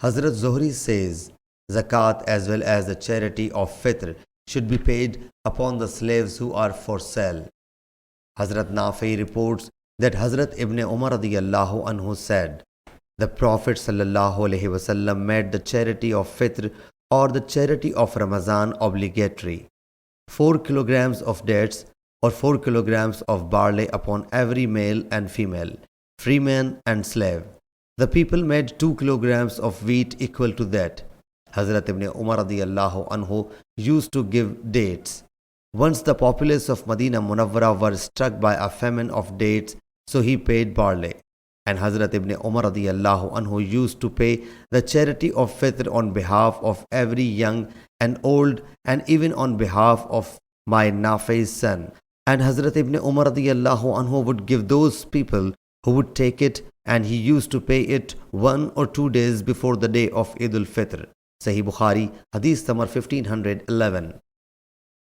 Hazrat Zuhri says, Zakat as well as the charity of Fitr should be paid upon the slaves who are for sale. Hazrat Nafi reports that Hazrat Ibn Umar radiyallahu anhu said, the Prophet sallallahu alaihi wasallam made the charity of Fitr or the charity of Ramazan obligatory. 4 kilograms of dates or 4 kilograms of barley upon every male and female, freeman and slave. The people made 2 kilograms of wheat equal to that. Hazrat Ibn Umar radiyallahu anhu used to give dates. Once the populace of Medina Munawwara were struck by a famine of dates, so he paid barley. And Hazrat Ibn Umar radiyallahu anhu used to pay the charity of Fitr on behalf of every young and old, and even on behalf of my Nafi's son. And Hazrat Ibn Umar radiyallahu anhu would give those people who would take it, and he used to pay it 1 or 2 days before the day of Eid al-Fitr. Sahih Bukhari, Hadith number 1511.